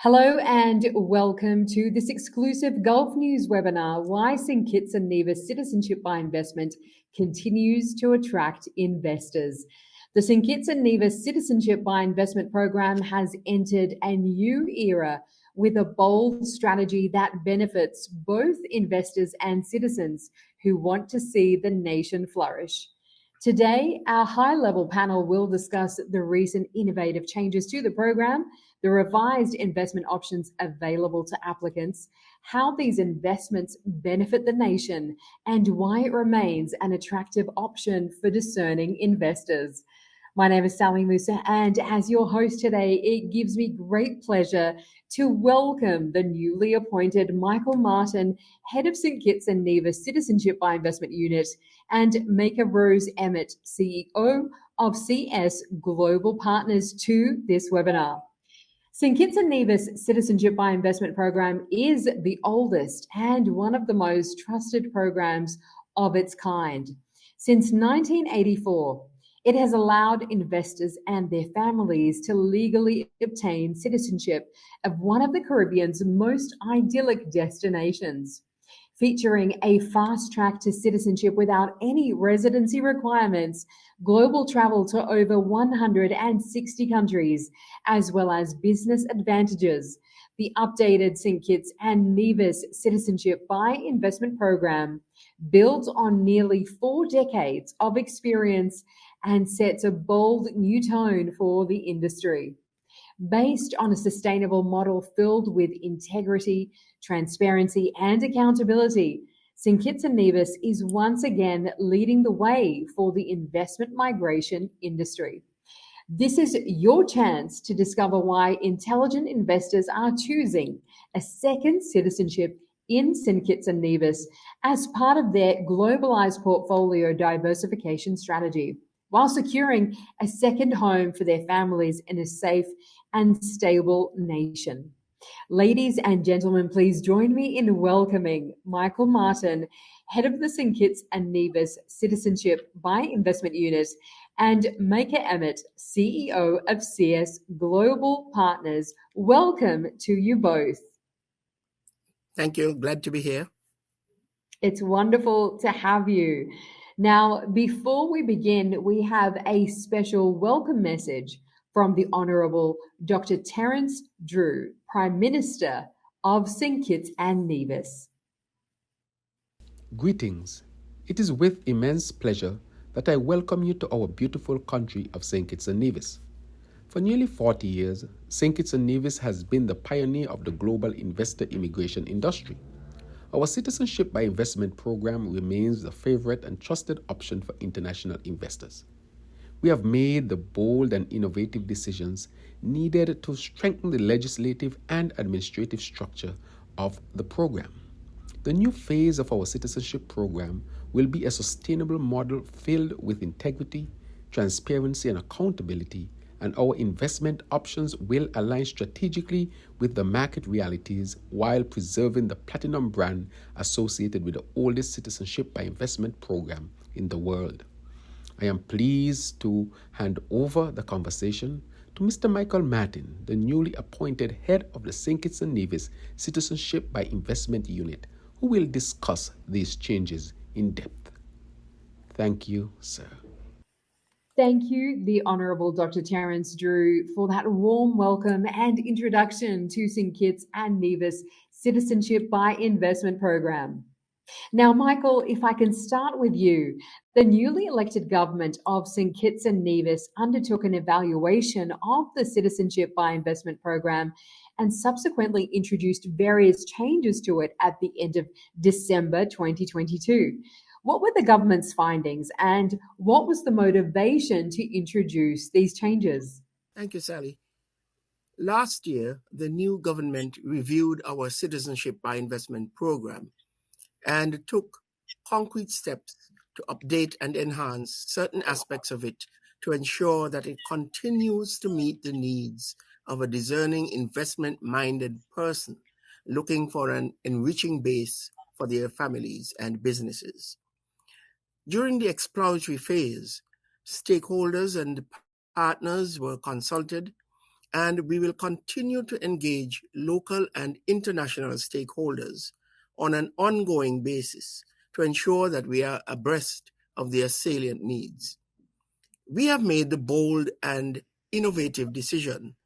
Hello and welcome to this exclusive Gulf News webinar, Why St Kitts and Nevis Citizenship by Investment Continues to Attract Investors. The St Kitts and Nevis Citizenship by Investment Programme has entered a new era with a bold strategy that benefits both investors and citizens who want to see the nation flourish. Today, our high-level panel will discuss the recent innovative changes to the program, the revised investment options available to applicants, how these investments benefit the nation, and why it remains an attractive option for discerning investors. My name is Sally Musa, and as your host today, it gives me great pleasure to welcome the newly appointed Michael Martin, Head of St Kitts and Nevis Citizenship by Investment Unit, and Micha Emmett, CEO of CS Global Partners, to this webinar. St Kitts and Nevis Citizenship by Investment Program is the oldest and one of the most trusted programs of its kind. Since 1984, it has allowed investors and their families to legally obtain citizenship of one of the Caribbean's most idyllic destinations. Featuring a fast track to citizenship without any residency requirements, global travel to over 160 countries, as well as business advantages, the updated St Kitts and Nevis Citizenship by Investment Program builds on nearly 4 decades of experience and sets a bold new tone for the industry. Based on a sustainable model filled with integrity, transparency, and accountability, St Kitts and Nevis is once again leading the way for the investment migration industry. This is your chance to discover why intelligent investors are choosing a second citizenship in St Kitts and Nevis as part of their globalized portfolio diversification strategy, while securing a second home for their families in a safe and stable nation. Ladies and gentlemen, please join me in welcoming Michael Martin, Head of the St Kitts and Nevis Citizenship by Investment Unit, and Micha Emmett, CEO of CS Global Partners. Welcome to you both. Thank you. Glad to be here. It's wonderful to have you. Now, before we begin, we have a special welcome message from the Honourable Dr Terrence Drew, Prime Minister of St Kitts and Nevis. Greetings. It is with immense pleasure that I welcome you to our beautiful country of St Kitts and Nevis. For nearly 40 years, St Kitts and Nevis has been the pioneer of the global investor immigration industry. Our Citizenship by Investment program remains the favorite and trusted option for international investors. We have made the bold and innovative decisions needed to strengthen the legislative and administrative structure of the program. The new phase of our citizenship program will be a sustainable model filled with integrity, transparency, and accountability, and our investment options will align strategically with the market realities while preserving the platinum brand associated with the oldest citizenship by investment program in the world. I am pleased to hand over the conversation to Mr. Michael Martin, the newly appointed head of the St Kitts and Nevis Citizenship by Investment Unit, who will discuss these changes in depth. Thank you, sir. Thank you, the Honourable Dr Terrence Drew, for that warm welcome and introduction to St Kitts and Nevis Citizenship by Investment Program. Now, Michael, if I can start with you, the newly elected government of St Kitts and Nevis undertook an evaluation of the Citizenship by Investment Program and subsequently introduced various changes to it at the end of December 2022. What were the government's findings and what was the motivation to introduce these changes? Thank you, Sally. Last year, the new government reviewed our Citizenship by Investment program and took concrete steps to update and enhance certain aspects of it to ensure that it continues to meet the needs of a discerning investment-minded person looking for an enriching base for their families and businesses. During the exploratory phase, stakeholders and partners were consulted and we will continue to engage local and international stakeholders on an ongoing basis to ensure that we are abreast of their salient needs. We have made the bold and innovative decision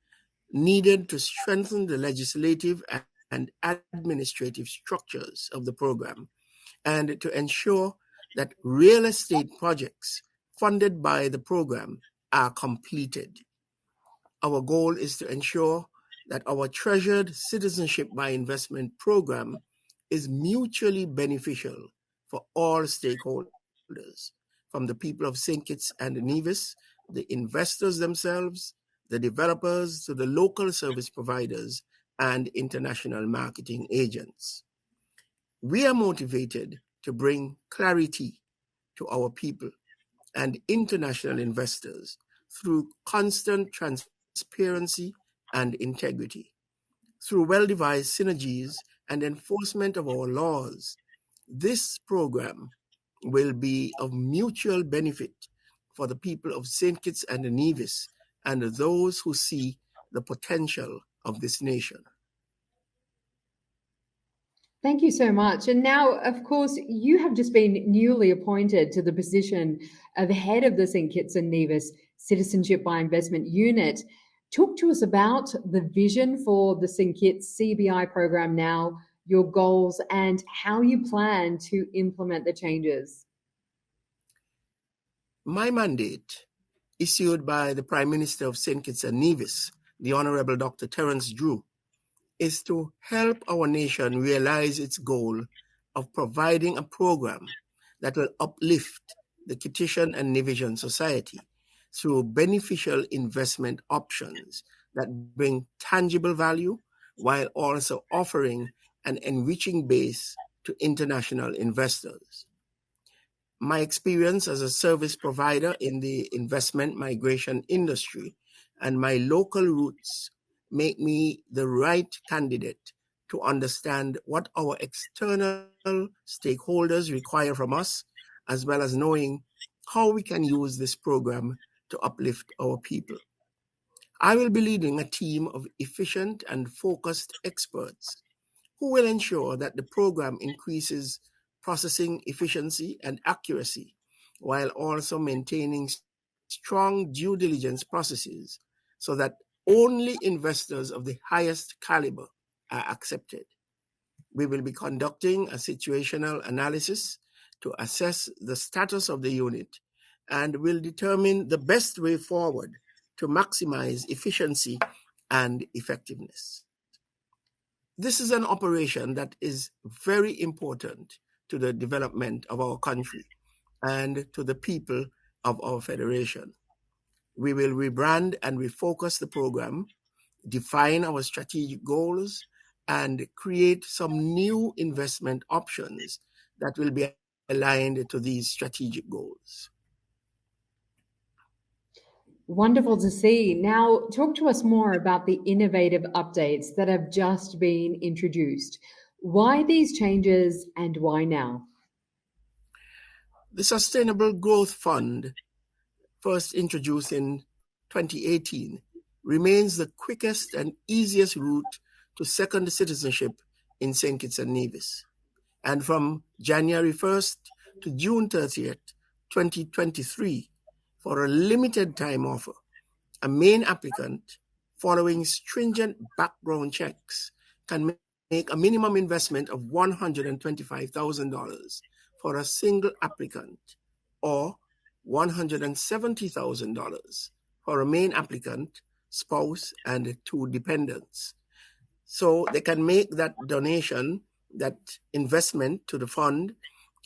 needed to strengthen the legislative and administrative structures of the program and to ensure that real estate projects funded by the program are completed. Our goal is to ensure that our treasured citizenship by investment program is mutually beneficial for all stakeholders, from the people of St. Kitts and Nevis, the investors themselves, the developers, to the local service providers and international marketing agents. We are motivated to bring clarity to our people and international investors through constant transparency and integrity. Through well-devised synergies and enforcement of our laws, this program will be of mutual benefit for the people of St. Kitts and Nevis and those who see the potential of this nation. Thank you so much. And now, of course, you have just been newly appointed to the position of head of the St Kitts and Nevis Citizenship by Investment Unit. Talk to us about the vision for the St Kitts CBI program now, your goals, and how you plan to implement the changes. My mandate, issued by the Prime Minister of St Kitts and Nevis, the Honourable Dr Terrence Drew, is to help our nation realize its goal of providing a program that will uplift the Kittian and Nevisian society through beneficial investment options that bring tangible value while also offering an enriching base to international investors. My experience as a service provider in the investment migration industry and my local roots make me the right candidate to understand what our external stakeholders require from us, as well as knowing how we can use this program to uplift our people. I will be leading a team of efficient and focused experts who will ensure that the program increases processing efficiency and accuracy, while also maintaining strong due diligence processes so that only investors of the highest caliber are accepted. We will be conducting a situational analysis to assess the status of the unit and will determine the best way forward to maximize efficiency and effectiveness. This is an operation that is very important to the development of our country and to the people of our federation. We will rebrand and refocus the program, define our strategic goals, and create some new investment options that will be aligned to these strategic goals. Wonderful to see. Now, talk to us more about the innovative updates that have just been introduced. Why these changes and why now? The Sustainable Growth Fund, first introduced in 2018, remains the quickest and easiest route to second citizenship in St. Kitts and Nevis. And from January 1st to June 30th, 2023, for a limited time offer, a main applicant, following stringent background checks, can make a minimum investment of $125,000 for a single applicant, or $170,000 for a main applicant, spouse, and 2 dependents. So they can make that donation, that investment to the fund,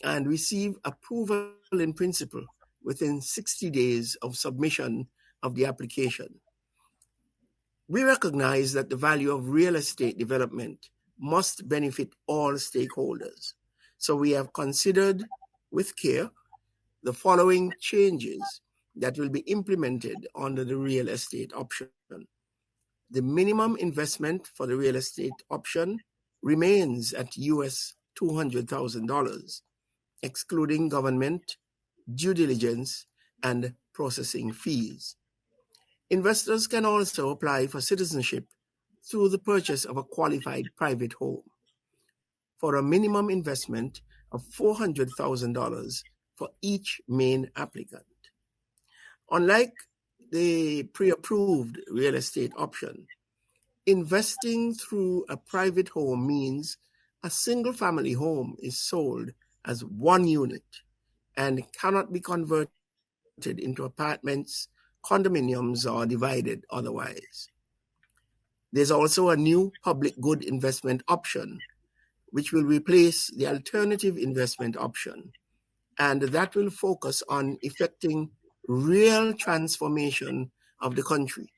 and receive approval in principle within 60 days of submission of the application. We recognize that the value of real estate development must benefit all stakeholders. So we have considered with care the following changes that will be implemented under the real estate option. The minimum investment for the real estate option remains at US $200,000, excluding government, due diligence, and processing fees. Investors can also apply for citizenship through the purchase of a qualified private home for a minimum investment of $400,000 for each main applicant. Unlike the pre-approved real estate option, investing through a private home means a single-family home is sold as one unit and cannot be converted into apartments, condominiums, or divided otherwise. There's also a new public good investment option, which will replace the alternative investment option, and that will focus on effecting real transformation of the country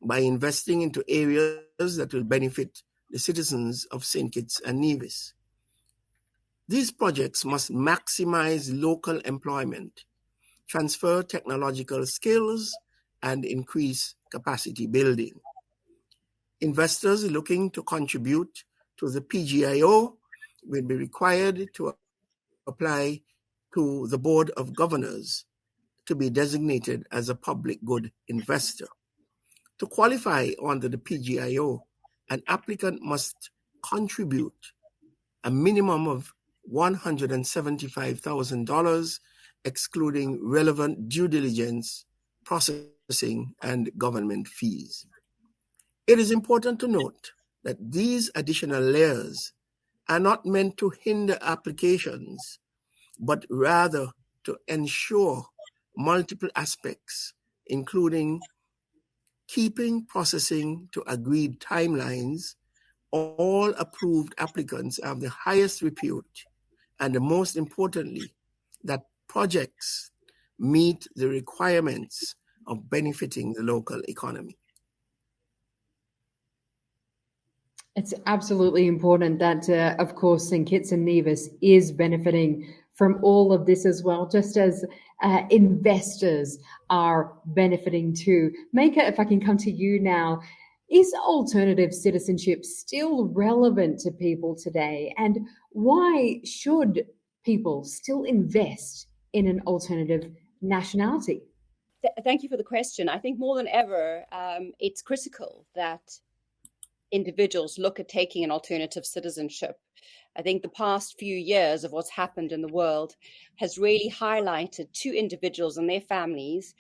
by investing into areas that will benefit the citizens of St Kitts and Nevis. These projects must maximize local employment, transfer technological skills, and increase capacity building. Investors looking to contribute to the PGIO will be required to apply to the Board of Governors to be designated as a public good investor. To qualify under the PGIO, an applicant must contribute a minimum of $175,000, excluding relevant due diligence, processing, and government fees. It is important to note that these additional layers are not meant to hinder applications, but rather to ensure multiple aspects, including keeping processing to agreed timelines, all approved applicants have the highest repute, and most importantly, that projects meet the requirements of benefiting the local economy. It's absolutely important that, of course, St Kitts and Nevis is benefiting from all of this as well, just as investors are benefiting too. Micha, if I can come to you now, is alternative citizenship still relevant to people today? And why should people still invest in an alternative nationality? Thank you for the question. I think more than ever, it's critical that individuals look at taking an alternative citizenship. I think the past few years of what's happened in the world has really highlighted to individuals and their families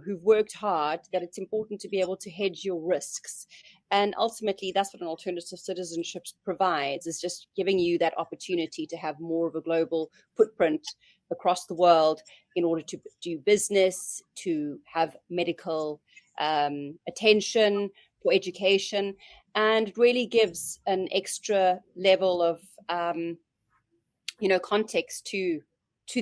who've worked hard that it's important to be able to hedge your risks. And ultimately, that's what an alternative citizenship provides, is just giving you that opportunity to have more of a global footprint across the world in order to do business, to have medical attention, for education, and it really gives an extra level of context to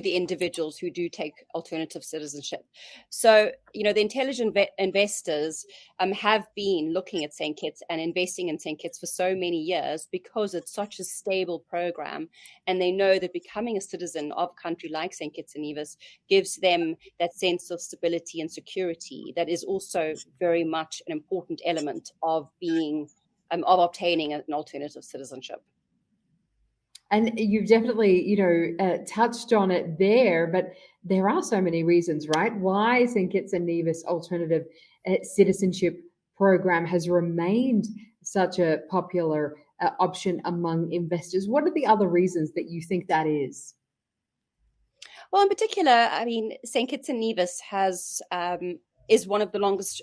the individuals who do take alternative citizenship. So, the intelligent investors have been looking at St. Kitts and investing in St. Kitts for so many years because it's such a stable program. And they know that becoming a citizen of a country like St. Kitts and Nevis gives them that sense of stability and security that is also very much an important element of being, of obtaining an alternative citizenship. And you've definitely, touched on it there, but there are so many reasons, right? Why St. Kitts and Nevis alternative citizenship program has remained such a popular option among investors. What are the other reasons that you think that is? Well, in particular, St. Kitts and Nevis is the longest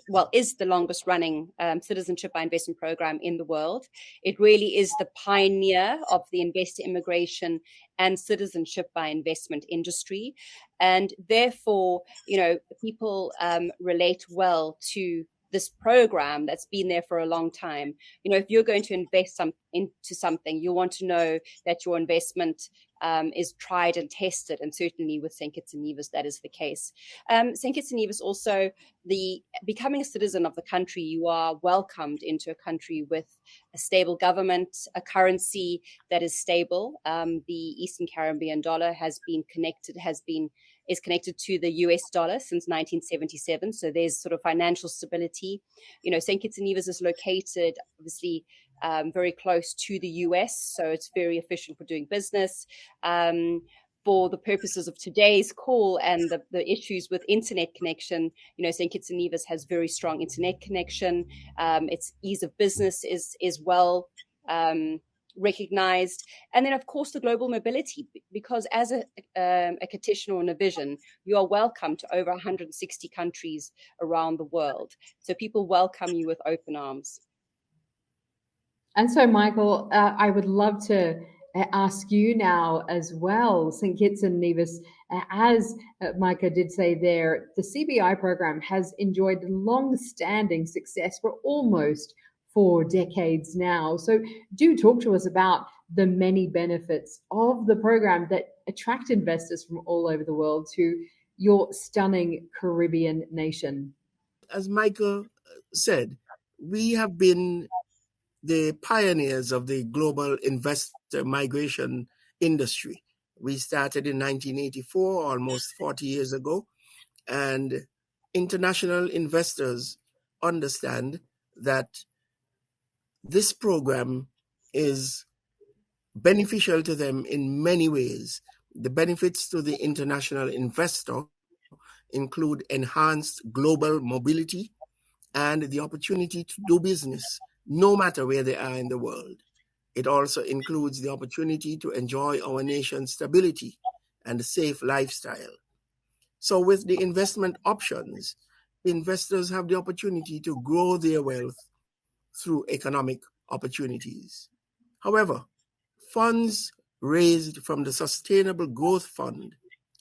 running citizenship by investment program in the world. It really is the pioneer of the investor immigration and citizenship by investment industry. And therefore, people relate well to this program that's been there for a long time. If you're going to invest into something, you want to know that your investment is tried and tested, and certainly with St. Kitts and Nevis, that is the case. St. Kitts and Nevis also, becoming a citizen of the country, you are welcomed into a country with a stable government, a currency that is stable. The Eastern Caribbean dollar is connected to the US dollar since 1977. So there's sort of financial stability. St. Kitts and Nevis is located, obviously, very close to the US, so it's very efficient for doing business. for the purposes of today's call and the issues with internet connection, St Kitts and Nevis has very strong internet connection. Its ease of business is well recognized. And then, of course, the global mobility, because as a Kittitian or Nevision, you are welcome to over 160 countries around the world. So people welcome you with open arms. And so, Michael, I would love to ask you now as well, St Kitts and Nevis, as Micha did say there, the CBI program has enjoyed long-standing success for almost 4 decades now. So do talk to us about the many benefits of the program that attract investors from all over the world to your stunning Caribbean nation. As Michael said, we have been the pioneers of the global investor migration industry. We started in 1984, almost 40 years ago, and international investors understand that this program is beneficial to them in many ways. The benefits to the international investor include enhanced global mobility and the opportunity to do business no matter where they are in the world. It also includes the opportunity to enjoy our nation's stability and a safe lifestyle. So with the investment options, investors have the opportunity to grow their wealth through economic opportunities. However, funds raised from the Sustainable Growth Fund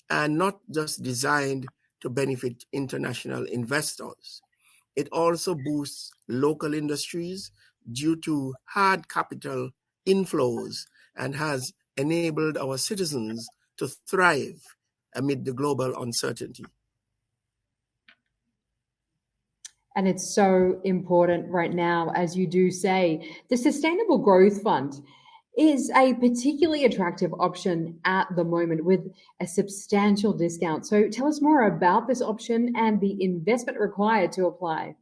are not just designed to benefit international investors. It also boosts local industries due to hard capital inflows and has enabled our citizens to thrive amid the global uncertainty. And it's so important right now, as you do say. The Sustainable Growth Fund is a particularly attractive option at the moment with a substantial discount. So tell us more about this option and the investment required to apply.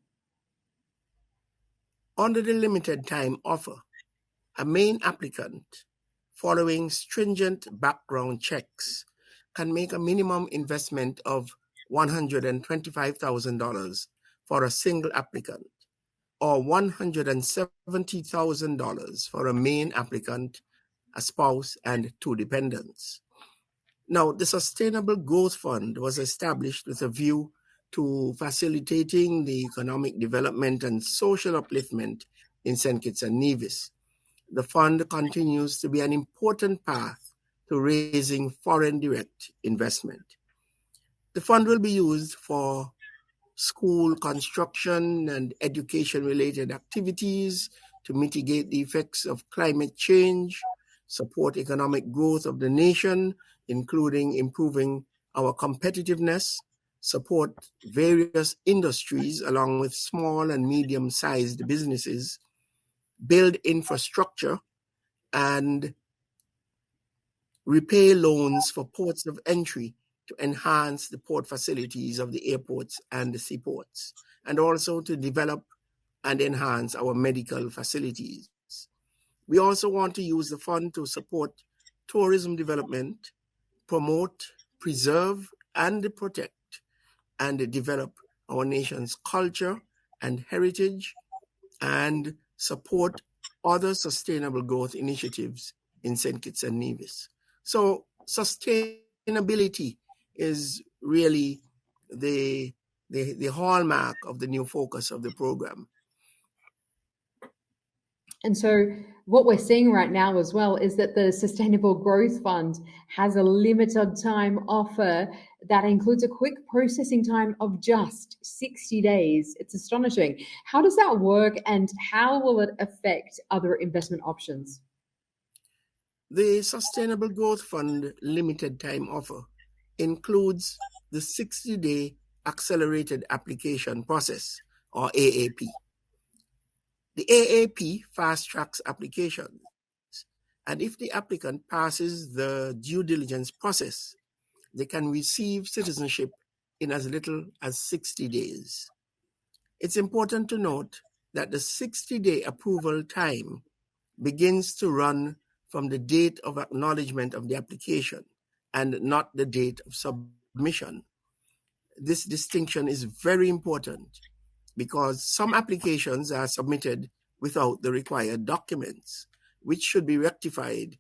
Under the limited time offer, a main applicant, following stringent background checks, can make a minimum investment of $125,000 for a single applicant, or $170,000 for a main applicant, a spouse, and 2 dependents. Now, the Sustainable Growth Fund was established with a view to facilitating the economic development and social upliftment in St Kitts and Nevis. The fund continues to be an important path to raising foreign direct investment. The fund will be used for school construction and education-related activities to mitigate the effects of climate change, support economic growth of the nation, including improving our competitiveness, support various industries along with small and medium-sized businesses, build infrastructure, and repay loans for ports of entry to enhance the port facilities of the airports and the seaports, and also to develop and enhance our medical facilities. We also want to use the fund to support tourism development, promote, preserve, and protect and develop our nation's culture and heritage, and support other sustainable growth initiatives in St. Kitts and Nevis. So sustainability is really the hallmark of the new focus of the program. And so what we're seeing right now as well is that the Sustainable Growth Fund has a limited time offer that includes a quick processing time of just 60 days. It's astonishing. How does that work, and how will it affect other investment options? The Sustainable Growth Fund limited time offer includes the 60-day accelerated application process, or AAP. The AAP fast-tracks applications, and if the applicant passes the due diligence process, they can receive citizenship in as little as 60 days. It's important to note that the 60-day approval time begins to run from the date of acknowledgement of the application and not the date of submission. This distinction is very important because some applications are submitted without the required documents, which should be rectified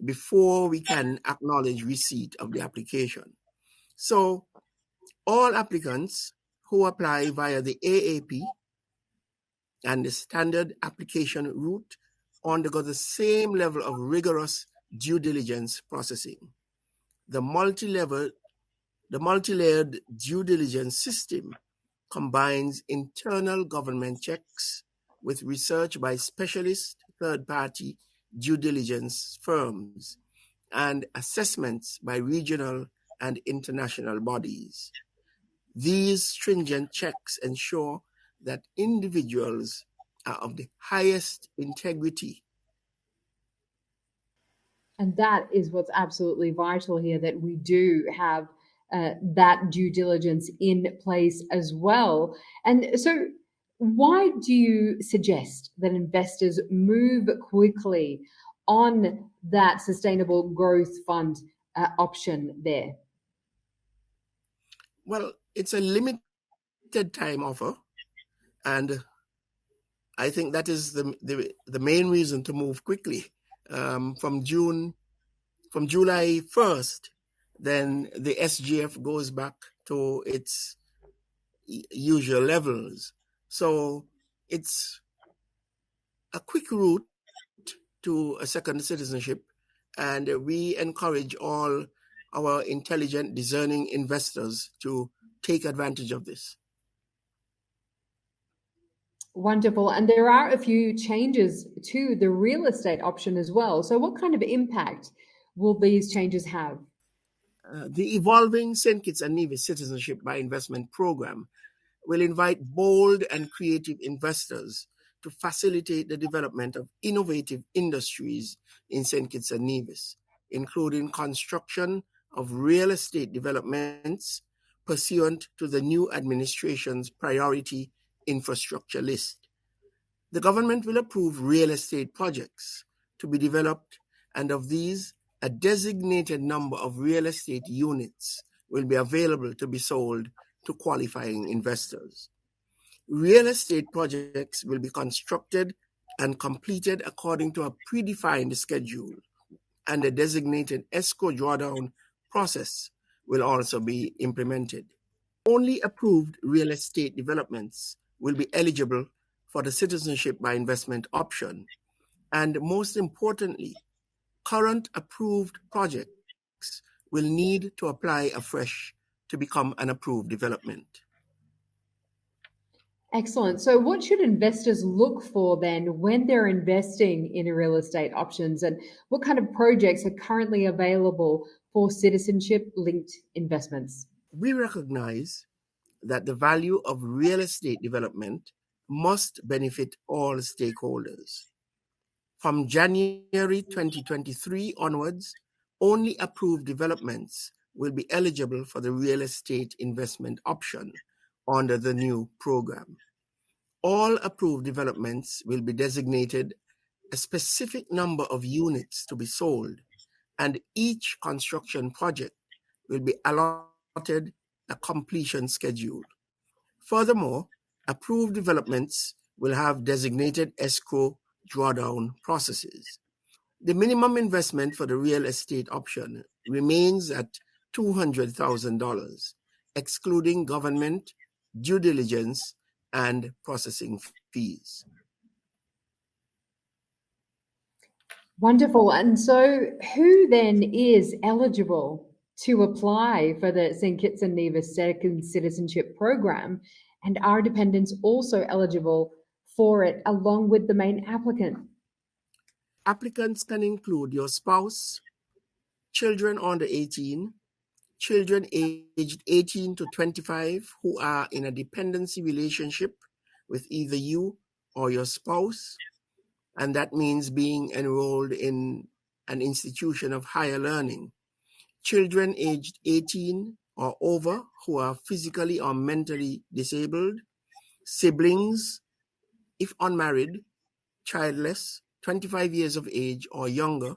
before we can acknowledge receipt of the application. So all applicants who apply via the AAP and the standard application route undergo the same level of rigorous due diligence processing. The multi-layered due diligence system combines internal government checks with research by specialist third-party due diligence firms and assessments by regional and international bodies. These stringent checks ensure that individuals are of the highest integrity. And that is what's absolutely vital here, that we do have that due diligence in place as well. And so why do you suggest that investors move quickly on that sustainable growth fund option there? Well, it's a limited time offer, and I think that is the main reason to move quickly. From July 1st, then the SGF goes back to its usual levels. So it's a quick route to a second citizenship, and we encourage all our intelligent, discerning investors to take advantage of this. Wonderful. And there are a few changes to the real estate option as well. So what kind of impact will these changes have? The evolving St Kitts and Nevis Citizenship by Investment Programme will invite bold and creative investors to facilitate the development of innovative industries in St Kitts and Nevis, including construction of real estate developments pursuant to the new administration's priority infrastructure list. The government will approve real estate projects to be developed, and of these, a designated number of real estate units will be available to be sold to qualifying investors. Real estate projects will be constructed and completed according to a predefined schedule, and a designated escrow drawdown process will also be implemented. Only approved real estate developments will be eligible for the citizenship by investment option, and most importantly, current approved projects will need to apply afresh to become an approved development. Excellent. So what should investors look for then when they're investing in real estate options, and what kind of projects are currently available for citizenship-linked investments? We recognize that the value of real estate development must benefit all stakeholders. From January 2023 onwards, only approved developments will be eligible for the real estate investment option under the new program. All approved developments will be designated a specific number of units to be sold, and each construction project will be allotted a completion schedule. Furthermore, approved developments will have designated escrow drawdown processes. The minimum investment for the real estate option remains at $200,000, excluding government, due diligence, and processing fees. Wonderful. And so who then is eligible to apply for the St Kitts and Nevis Second Citizenship Programme, and are dependents also eligible for it along with the main applicant? Applicants can include your spouse, children under 18, children aged 18 to 25 who are in a dependency relationship with either you or your spouse, and that means being enrolled in an institution of higher learning, children aged 18 or over who are physically or mentally disabled, siblings, if unmarried, childless, 25 years of age or younger,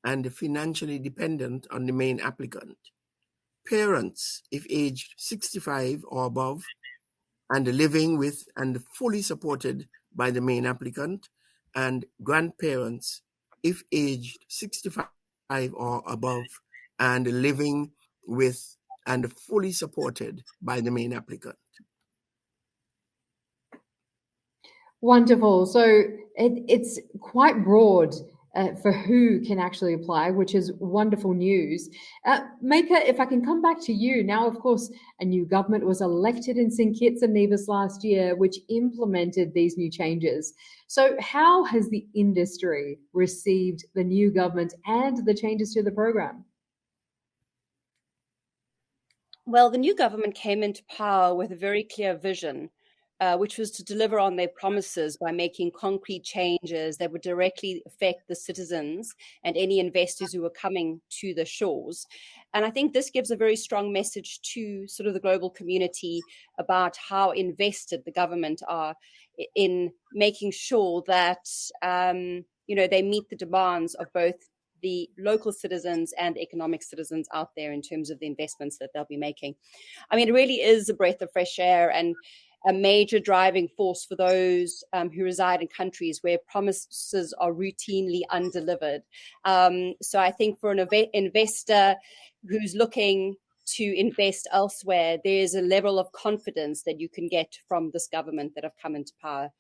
and financially dependent on the main applicant. Parents, if aged 65 or above, and living with and fully supported by the main applicant, and grandparents, if aged 65 or above, and living with and fully supported by the main applicant. Wonderful. So it's quite broad for who can actually apply, which is wonderful news. Micha, if I can come back to you now, of course, a new government was elected in St Kitts and Nevis last year, which implemented these new changes. So how has the industry received the new government and the changes to the program? Well, the new government came into power with a very clear vision, which was to deliver on their promises by making concrete changes that would directly affect the citizens and any investors who were coming to the shores. And I think this gives a very strong message to sort of the global community about how invested the government are in making sure that, they meet the demands of both the local citizens and economic citizens out there in terms of the investments that they'll be making. I mean, it really is a breath of fresh air and a major driving force for those who reside in countries where promises are routinely undelivered. So I think for an investor who's looking to invest elsewhere, there's a level of confidence that you can get from this government that have come into power.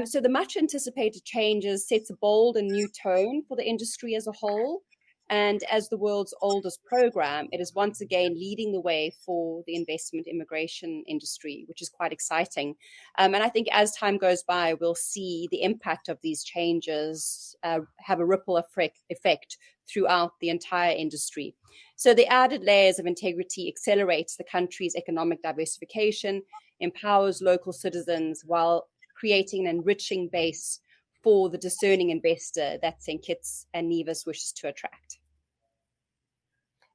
So the much anticipated changes sets a bold and new tone for the industry as a whole. And as the world's oldest program, it is once again leading the way for the investment immigration industry, which is quite exciting. And I think as time goes by, we'll see the impact of these changes have a ripple effect throughout the entire industry. So the added layers of integrity accelerates the country's economic diversification, empowers local citizens while creating an enriching base for the discerning investor that St Kitts and Nevis wishes to attract.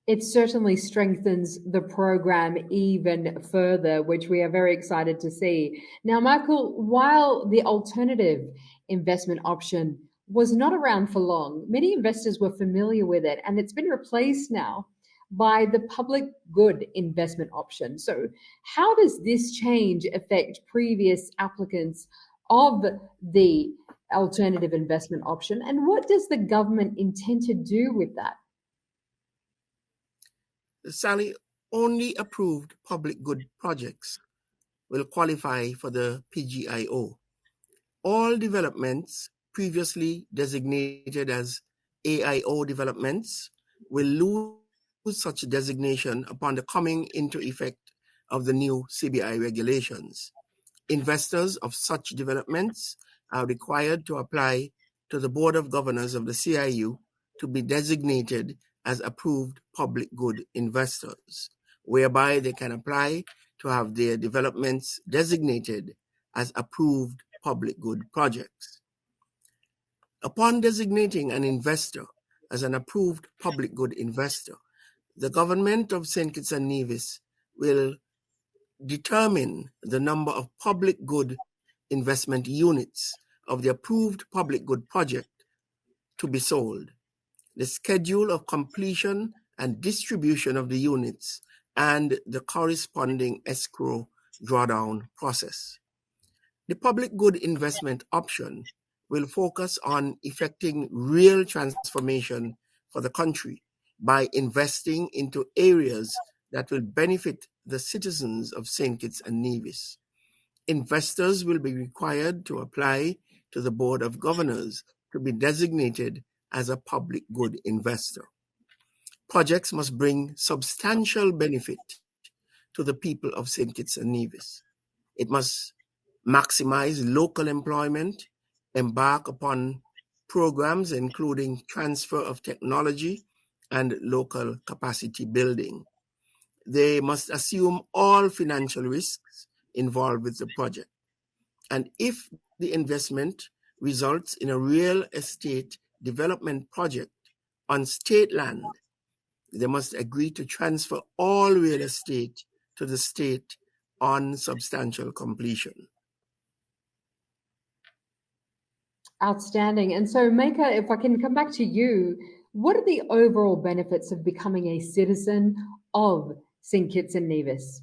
It certainly strengthens the program even further, which we are very excited to see. Now, Michael, while the alternative investment option was not around for long, many investors were familiar with it, and it's been replaced now by the public good investment option. So how does this change affect previous applicants of the alternative investment option, and what does the government intend to do with that? Sally, only approved public good projects will qualify for the PGIO. All developments previously designated as AIO developments will lose such designation upon the coming into effect of the new CBI regulations. Investors of such developments are required to apply to the Board of Governors of the CIU to be designated as approved public good investors, whereby they can apply to have their developments designated as approved public good projects. Upon designating an investor as an approved public good investor, the government of St Kitts and Nevis will determine the number of public good investment units of the approved public good project to be sold, the schedule of completion and distribution of the units, and the corresponding escrow drawdown process. The public good investment option will focus on effecting real transformation for the country by investing into areas that will benefit the citizens of St. Kitts and Nevis. Investors will be required to apply to the Board of Governors to be designated as a public good investor. Projects must bring substantial benefit to the people of St. Kitts and Nevis. It must maximize local employment, embark upon programs including transfer of technology and local capacity building. They must assume all financial risks involved with the project. And if the investment results in a real estate development project on state land, they must agree to transfer all real estate to the state on substantial completion. Outstanding. And so, Micha, if I can come back to you, What are the overall benefits of becoming a citizen of St Kitts and Nevis?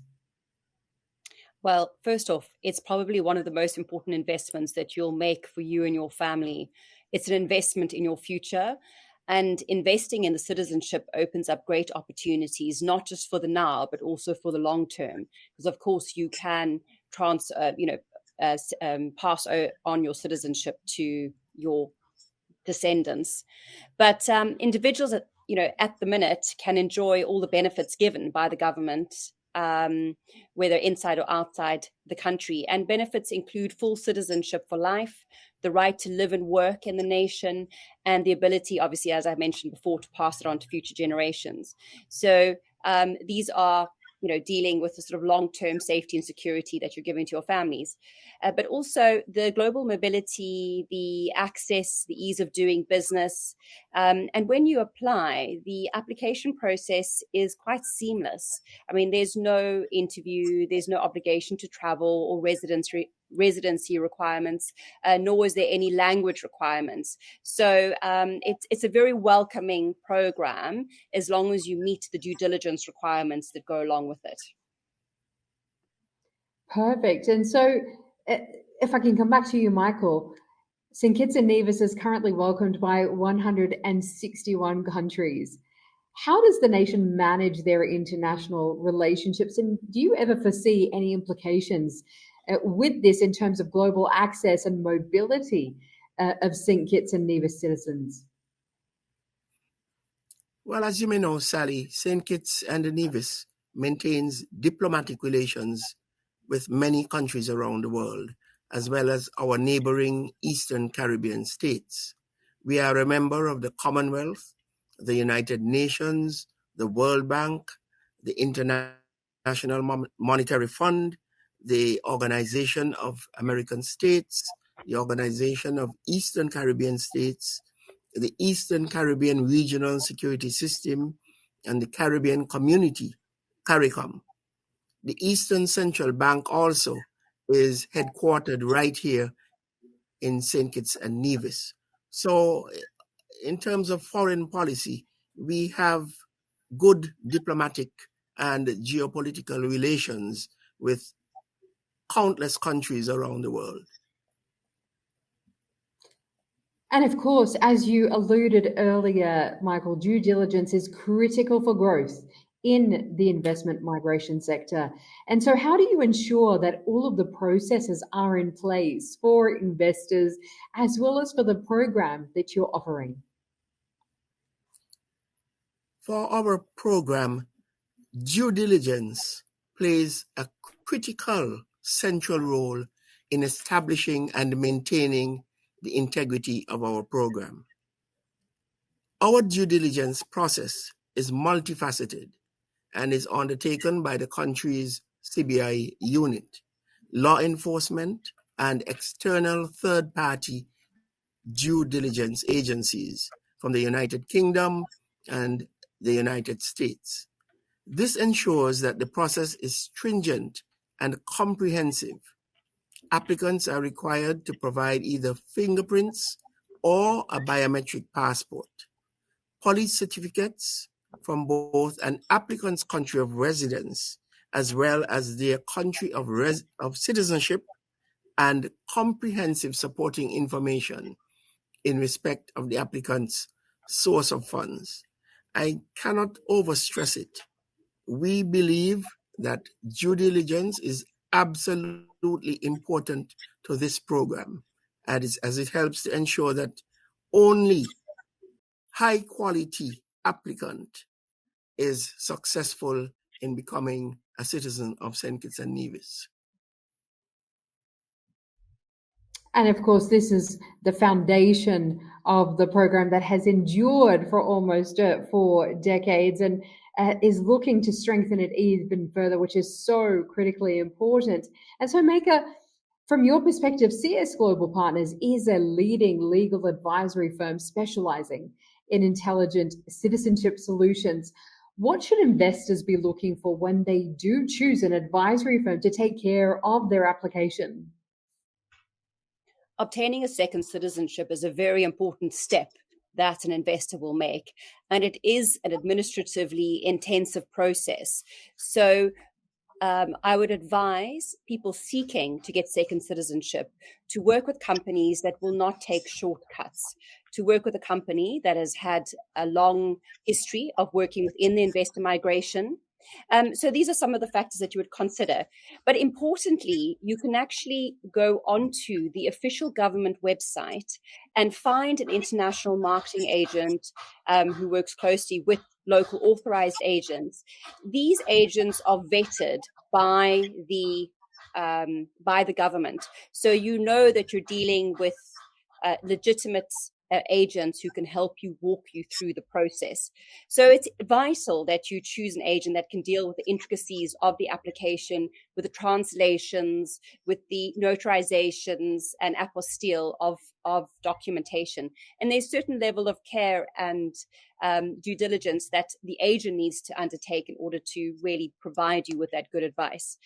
Well, first off, it's probably one of the most important investments that you'll make for you and your family. It's an investment in your future. And investing in the citizenship opens up great opportunities, not just for the now, but also for the long term. Because, of course, you can pass on your citizenship to your descendants. But individuals, at the minute, can enjoy all the benefits given by the government, whether inside or outside the country. And benefits include full citizenship for life, the right to live and work in the nation, and the ability, obviously, as I mentioned before, to pass it on to future generations. So these are dealing with the sort of long-term safety and security that you're giving to your families. But also the global mobility, the access, the ease of doing business. And when you apply, the application process is quite seamless. I mean, there's no interview, there's no obligation to travel or residency requirements, nor is there any language requirements. So it's a very welcoming program as long as you meet the due diligence requirements that go along with it. Perfect. And so if I can come back to you, Michael, St Kitts and Nevis is currently welcomed by 161 countries. How does the nation manage their international relationships? And do you ever foresee any implications with this in terms of global access and mobility of St Kitts and Nevis citizens? Well, as you may know, Sally, St Kitts and Nevis maintains diplomatic relations with many countries around the world, as well as our neighboring Eastern Caribbean states. We are a member of the Commonwealth, the United Nations, the World Bank, the International Monetary Fund, the Organization of American States, the Organization of Eastern Caribbean States, the Eastern Caribbean Regional Security System, and the Caribbean Community, CARICOM. The Eastern Central Bank also is headquartered right here in St. Kitts and Nevis. So in terms of foreign policy, we have good diplomatic and geopolitical relations with countless countries around the world. And of course, as you alluded earlier, Michael, due diligence is critical for growth in the investment migration sector. And so how do you ensure that all of the processes are in place for investors as well as for the program that you're offering? For our program, due diligence plays a critical central role in establishing and maintaining the integrity of our program. Our due diligence process is multifaceted and is undertaken by the country's CBI unit, law enforcement, and external third-party due diligence agencies from the United Kingdom and the United States. This ensures that the process is stringent and comprehensive. Applicants are required to provide either fingerprints or a biometric passport, police certificates from both an applicant's country of residence as well as their country of citizenship, and comprehensive supporting information in respect of the applicant's source of funds. I cannot overstress it. We believe that due diligence is absolutely important to this program, as it helps to ensure that only high-quality applicant is successful in becoming a citizen of St. Kitts and Nevis. And of course, this is the foundation of the program that has endured for almost 4 decades and is looking to strengthen it even further, which is so critically important. And so, Micha, from your perspective, CS Global Partners is a leading legal advisory firm specializing in intelligent citizenship solutions. What should investors be looking for when they do choose an advisory firm to take care of their application? Obtaining a second citizenship is a very important step that an investor will make. And it is an administratively intensive process. So I would advise people seeking to get second citizenship to work with companies that will not take shortcuts, to work with a company that has had a long history of working within the investor migration. So these are some of the factors that you would consider. But importantly, you can actually go onto the official government website and find an international marketing agent who works closely with local authorized agents. These agents are vetted by the government, so you know that you're dealing with legitimate agents who can help you, walk you through the process. So it's vital that you choose an agent that can deal with the intricacies of the application, with the translations, with the notarizations and apostille of documentation. And there's a certain level of care and due diligence that the agent needs to undertake in order to really provide you with that good advice.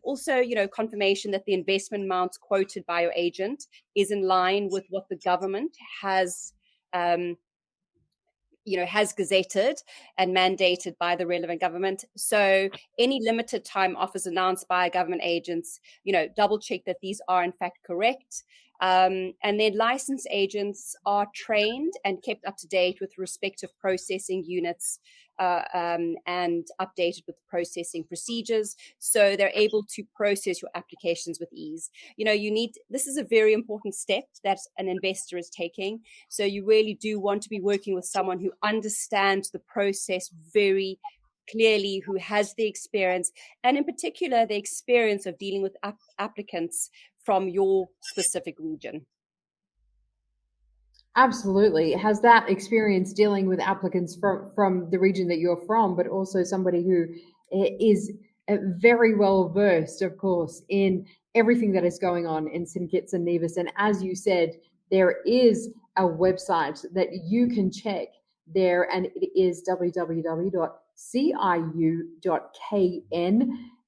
Also, confirmation that the investment amounts quoted by your agent is in line with what the government has gazetted and mandated by the relevant government. So any limited time offers announced by government agents, double check that these are in fact correct. And then licensed agents are trained and kept up to date with respective processing units and updated with processing procedures, so they're able to process your applications with ease. This is a very important step that an investor is taking. So you really do want to be working with someone who understands the process very clearly, who has the experience, and in particular, the experience of dealing with applicants from your specific region. Absolutely. Has that experience dealing with applicants from the region that you're from, but also somebody who is very well versed, of course, in everything that is going on in St Kitts and Nevis. And as you said, there is a website that you can check there, and it is www.ciu.kn.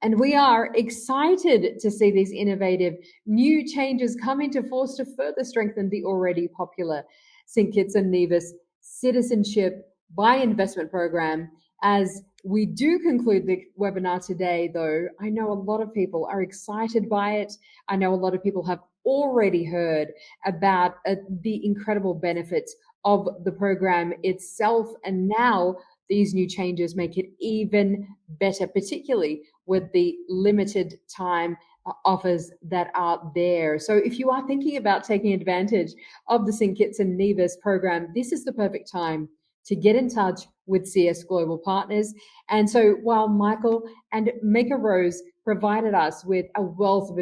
And we are excited to see these innovative new changes come into force to further strengthen the already popular St Kitts and Nevis Citizenship by Investment Program. As we do conclude the webinar today, though, I know a lot of people are excited by it. I know a lot of people have already heard about the incredible benefits of the program itself, and now these new changes make it even better, particularly with the limited time offers that are there. So if you are thinking about taking advantage of the St Kitts and Nevis program, this is the perfect time to get in touch with CS Global Partners. And so while Michael and Micha Rose provided us with a wealth of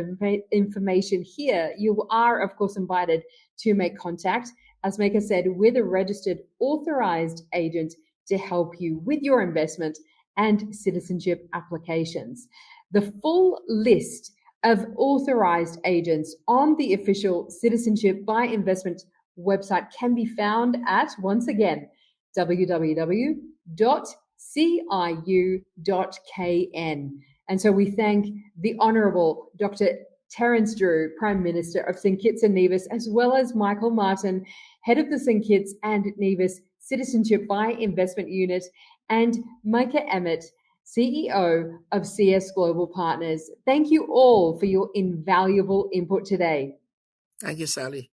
information here, you are, of course, invited to make contact, as Micha said, with a registered authorized agent to help you with your investment and citizenship applications. The full list of authorized agents on the official Citizenship by Investment website can be found at, once again, www.ciu.kn. And so we thank the Honourable Dr Terrence Drew, Prime Minister of St Kitts and Nevis, as well as Michael Martin, Head of the St Kitts and Nevis Citizenship by Investment Unit, and Micha Emmett, CEO of CS Global Partners. Thank you all for your invaluable input today. Thank you, Sally.